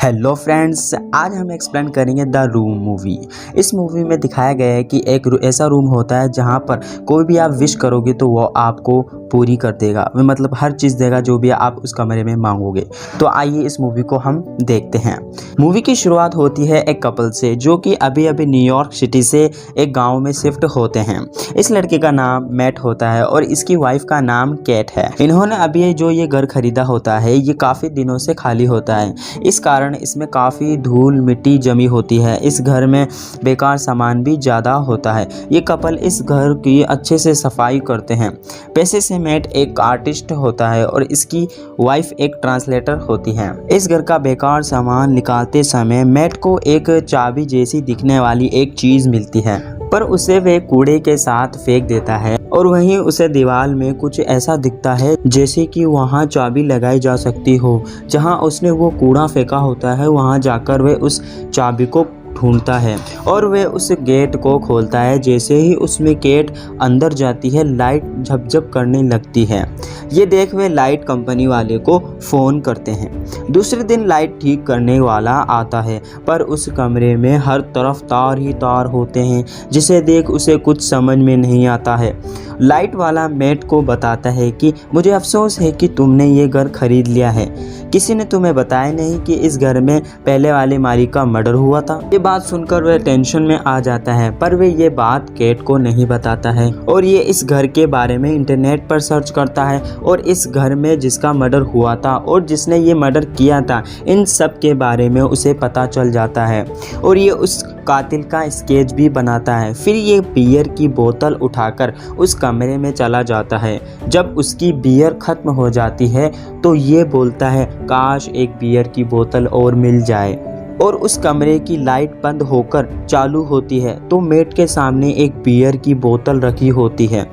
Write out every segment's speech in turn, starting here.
Hello friends, आज हम explain करेंगे द रूम मूवी। इस मूवी में दिखाया गया है कि एक ऐसा रूम होता है जहां पर कोई भी आप विश करोगे तो वो आपको पूरी कर देगा। मतलब हर चीज़ देगा जो भी आप उस कमरे में मांगोगे। तो आइए इस मूवी को हम देखते हैं। मूवी की शुरुआत होती है एक कपल से जो कि अभी अभी न्यूयॉर्क सिटी से एक गाँव में शिफ्ट होते हैं। इस लड़के का नाम मैट होता है और इसकी वाइफ का नाम कैट है। इन्होंने अभी जो ये घर खरीदा होता है ये काफ़ी दिनों से खाली होता है। इस कारण इसमें काफ़ी धूल मिट्टी जमी होती है। इस घर में बेकार सामान भी ज़्यादा होता है। ये कपल इस घर की अच्छे से सफाई करते हैं। पैसे से मैट एक आर्टिस्ट होता है और इसकी वाइफ एक ट्रांसलेटर होती है। इस घर का बेकार सामान निकालते समय मैट को एक चाबी जैसी दिखने वाली एक चीज़ मिलती है, पर उसे वे कूड़े के साथ फेंक देता है और वहीं उसे दीवार में कुछ ऐसा दिखता है जैसे कि वहां चाबी लगाई जा सकती हो। जहां उसने वो कूड़ा फेंका होता है वहां जाकर वे उस चाबी को ढूंढता है और वे उस गेट को खोलता है। जैसे ही उसमें गेट अंदर जाती है लाइट झपझप करने लगती है। ये देख वे लाइट कंपनी वाले को फ़ोन करते हैं। दूसरे दिन लाइट ठीक करने वाला आता है पर उस कमरे में हर तरफ तार ही तार होते हैं, जिसे देख उसे कुछ समझ में नहीं आता है। लाइट वाला मैट को बताता है कि मुझे अफसोस है कि तुमने ये घर खरीद लिया है। किसी ने तुम्हें बताया नहीं कि इस घर में पहले वाले मालिक का मर्डर हुआ था। ये बात सुनकर वह टेंशन में आ जाता है, पर वे ये बात केट को नहीं बताता है और ये इस घर के बारे में इंटरनेट पर सर्च करता है और इस घर में जिसका मर्डर हुआ था और जिसने ये मर्डर किया था इन सब के बारे में उसे पता चल जाता है और ये उस कातिल का स्केच भी बनाता है। फिर ये बियर की बोतल उठाकर उस कमरे में चला जाता है। जब उसकी बियर खत्म हो जाती है तो ये बोलता है काश एक बियर की बोतल और मिल जाए, और उस कमरे की लाइट बंद होकर चालू होती है तो मेट के सामने एक बियर की बोतल रखी होती है।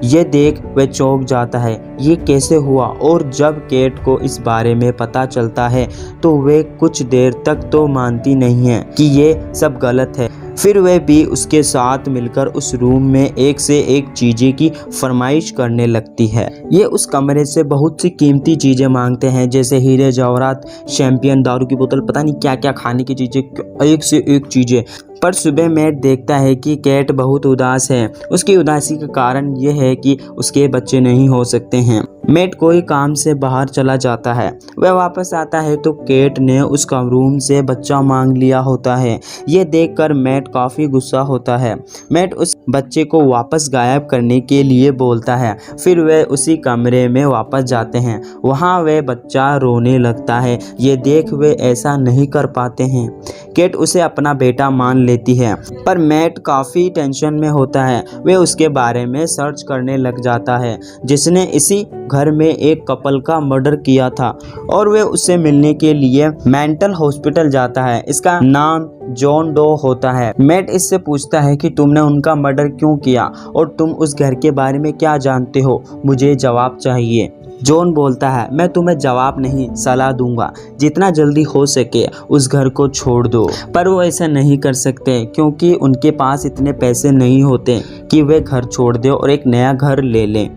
ये देख वह चौंक जाता है, ये कैसे हुआ। और जब केट को इस बारे में पता चलता है तो वे कुछ देर तक तो मानती नहीं है कि ये सब गलत है। फिर वह भी उसके साथ मिलकर उस रूम में एक से एक चीज़ें की फरमाइश करने लगती है। ये उस कमरे से बहुत सी कीमती चीज़ें मांगते हैं जैसे हीरे जवाहरात, शैंपियन, दारू की बोतल, पता नहीं क्या क्या खाने की चीज़ें, एक से एक चीज़ें। पर सुबह मैट देखता है कि कैट बहुत उदास है। उसकी उदासी का कारण यह है कि उसके बच्चे नहीं हो सकते हैं। मैट कोई काम से बाहर चला जाता है। वह वापस आता है तो कैट ने उसका रूम से बच्चा मांग लिया होता है। ये देखकर मैट काफ़ी गुस्सा होता है। मैट उस बच्चे को वापस गायब करने के लिए बोलता है। फिर वे उसी कमरे में वापस जाते हैं। वहाँ वह बच्चा रोने लगता है। ये देख वे ऐसा नहीं कर पाते हैं। कैट उसे अपना बेटा मान लेती है, पर मैट काफ़ी टेंशन में होता है। वे उसके बारे में सर्च करने लग जाता है जिसने इसी घर में एक कपल का मर्डर किया था और वे उससे मिलने के लिए मेंटल हॉस्पिटल जाता है। इसका नाम जॉन डो होता है। मैट इससे पूछता है कि तुमने उनका मर्डर क्यों किया और तुम उस घर के बारे में क्या जानते हो, मुझे जवाब चाहिए। जॉन बोलता है मैं तुम्हें जवाब नहीं सलाह दूंगा, जितना जल्दी हो सके उस घर को छोड़ दो। पर वो ऐसा नहीं कर सकते क्योंकि उनके पास इतने पैसे नहीं होते कि वे घर छोड़ दें और एक नया घर ले लें।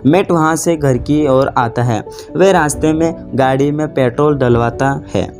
मैट वहाँ से घर की ओर आता है। वह रास्ते में गाड़ी में पेट्रोल डलवाता है,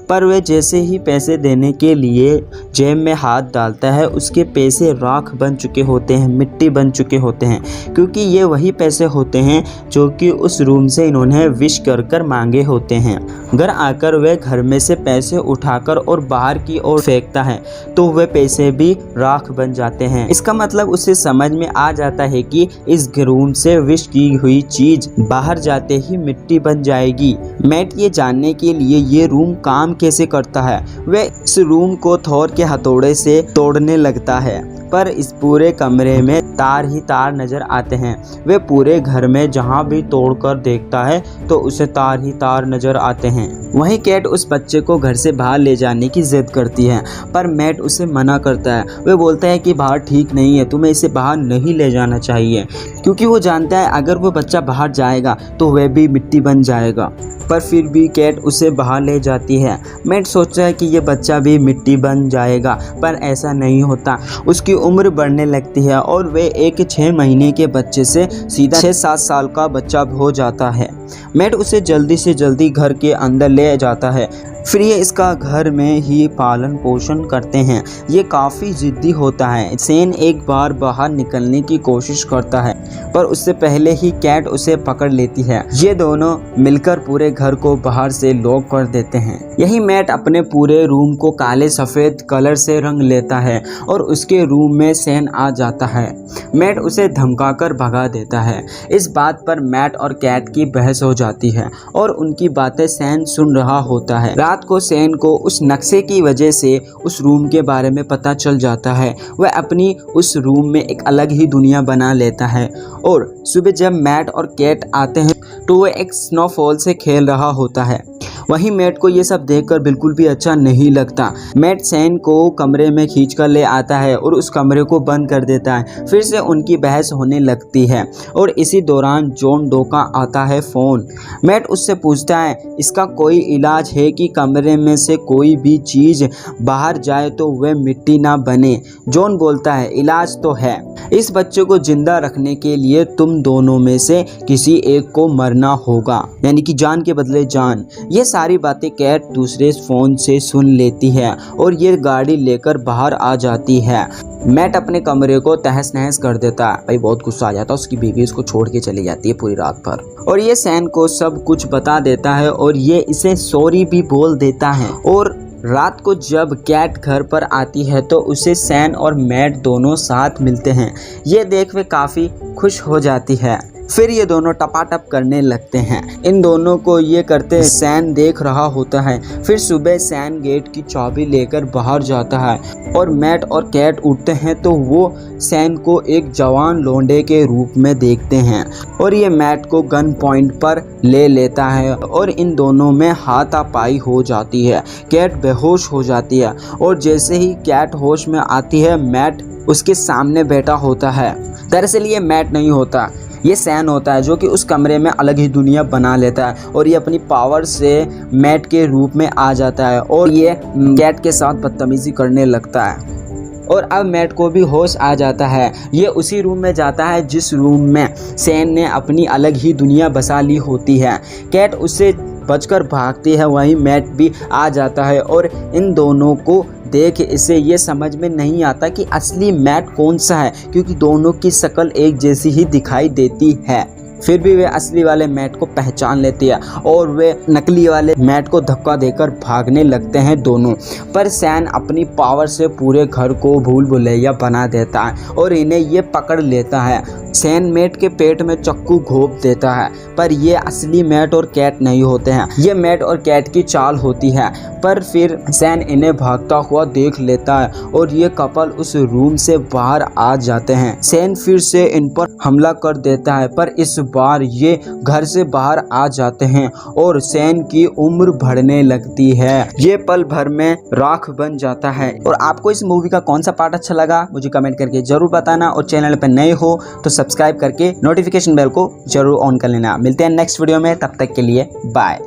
पर वह जैसे ही पैसे देने के लिए जेब में हाथ डालता है उसके पैसे राख बन चुके होते हैं, मिट्टी बन चुके होते हैं, क्योंकि ये वही पैसे होते हैं जो कि उस रूम से इन्होंने विश कर कर मांगे होते हैं। घर आकर वह घर में से पैसे उठाकर और बाहर की ओर फेंकता है तो वह पैसे भी राख बन जाते हैं। इसका मतलब उसे समझ में आ जाता है कि इस रूम से विश की हुई चीज बाहर जाते ही मिट्टी बन जाएगी। मैट ये जानने के लिए ये रूम काम कैसे करता है वह इस रूम को थोर के हथौड़े से तोड़ने लगता है, पर इस पूरे कमरे में तार ही तार नजर आते हैं। वे पूरे घर में जहां भी तोड़कर देखता है तो उसे तार ही तार नजर आते हैं। वहीं कैट उस बच्चे को घर से बाहर ले जाने की जिद करती है, पर मैट उसे मना करता है। वह बोलता है कि बाहर ठीक नहीं है, तुम्हें इसे बाहर नहीं ले जाना चाहिए, क्योंकि वो जानता है अगर वो बच्चा बाहर जाएगा तो वह भी मिट्टी बन जाएगा। पर फिर भी कैट उसे बाहर ले जाती है। मैट सोचता है कि ये बच्चा भी मिट्टी बन जाएगा, पर ऐसा नहीं होता। उसकी उम्र बढ़ने लगती है और वे एक 6 महीने के बच्चे से सीधा 6-7 साल का बच्चा हो जाता है। मैट उसे जल्दी से जल्दी घर के अंदर ले जाता है, फिर ये इसका घर में ही पालन पोषण करते हैं। ये काफ़ी ज़िद्दी होता है। सैन एक बार बाहर निकलने की कोशिश करता है पर उससे पहले ही कैट उसे पकड़ लेती है। ये दोनों मिलकर पूरे घर को बाहर से लॉक कर देते हैं। यही मैट अपने पूरे रूम को काले सफ़ेद कलर से रंग लेता है और उसके रूम में सैन आ जाता है। मैट उसे धमकाकर भगा देता है। इस बात पर मैट और कैट की बहस हो जाती है और उनकी बातें सैन सुन रहा होता है। रात को सैन को उस नक्शे की वजह से उस रूम के बारे में पता चल जाता है। वह अपनी उस रूम में एक अलग ही दुनिया बना लेता है और सुबह जब मैट और कैट आते हैं तो वह एक स्नोफॉल से खेल रहा होता है। वहीं मैट को ये सब देखकर बिल्कुल भी अच्छा नहीं लगता। मैट सैन को कमरे में खींचकर ले आता है और उस कमरे को बंद कर देता है। फिर से उनकी बहस होने लगती है और इसी दौरान जॉन डो का आता है फ़ोन। मैट उससे पूछता है इसका कोई इलाज है कि कमरे में से कोई भी चीज़ बाहर जाए तो वह मिट्टी ना बने। जॉन बोलता है इलाज तो है, इस बच्चे को जिंदा रखने के लिए तुम दोनों में से किसी एक को मरना होगा, यानी कि जान के बदले जान। ये सारी बातें कैट दूसरे फ़ोन से सुन लेती है और ये गाड़ी लेकर बाहर आ जाती है। मैट अपने कमरे को तहस नहस कर देता है। भाई बहुत गुस्सा आ जाता है। उसकी बीवी उसको छोड़ के चली जाती है पूरी रात भर और ये सैन को सब कुछ बता देता है और ये इसे सॉरी भी बोल देता है। और रात को जब कैट घर पर आती है तो उसे सैन और मैट दोनों साथ मिलते हैं। ये देख वे काफ़ी खुश हो जाती है। फिर ये दोनों टपाटप करने लगते हैं। इन दोनों को ये करते सैन देख रहा होता है। फिर सुबह सैन गेट की चाबी लेकर बाहर जाता है और मैट और कैट उठते हैं तो वो सैन को एक जवान लौंडे के रूप में देखते हैं और ये मैट को गन पॉइंट पर ले लेता है और इन दोनों में हाथापाई हो जाती है। कैट बेहोश हो जाती है और जैसे ही कैट होश में आती है मैट उसके सामने बैठा होता है। दरअसल ये मैट नहीं होता, ये सैन होता है जो कि उस कमरे में अलग ही दुनिया बना लेता है और ये अपनी पावर से मैट के रूप में आ जाता है और ये कैट के साथ बदतमीजी करने लगता है। और अब मैट को भी होश आ जाता है। ये उसी रूम में जाता है जिस रूम में सैन ने अपनी अलग ही दुनिया बसा ली होती है। कैट उससे बचकर भागती है, वहीं मैट भी आ जाता है और इन दोनों को देख इसे ये समझ में नहीं आता कि असली मैट कौन सा है, क्योंकि दोनों की शक्ल एक जैसी ही दिखाई देती है। फिर भी वे असली वाले मैट को पहचान लेती है और वे नकली वाले मैट को धक्का देकर भागने लगते हैं दोनों। पर सैन अपनी पावर से पूरे घर को भूल भुलैया बना देता है और इन्हें ये पकड़ लेता है। सैन मैट के पेट में चाकू घोंप देता है पर ये असली मैट और कैट नहीं होते हैं। ये मैट और कैट की चाल होती है। पर फिर सैन इन्हें भागता हुआ देख लेता है और ये कपल उस रूम से बाहर आ जाते हैं। सैन फिर से इन पर हमला कर देता है पर इस बार ये घर से बाहर आ जाते हैं और सैन की उम्र बढ़ने लगती है। ये पल भर में राख बन जाता है। और आपको इस मूवी का कौन सा पार्ट अच्छा लगा मुझे कमेंट करके जरूर बताना और चैनल पर नए हो तो सब्सक्राइब करके नोटिफिकेशन बेल को जरूर ऑन कर लेना। मिलते हैं नेक्स्ट वीडियो में, तब तक के लिए बाय।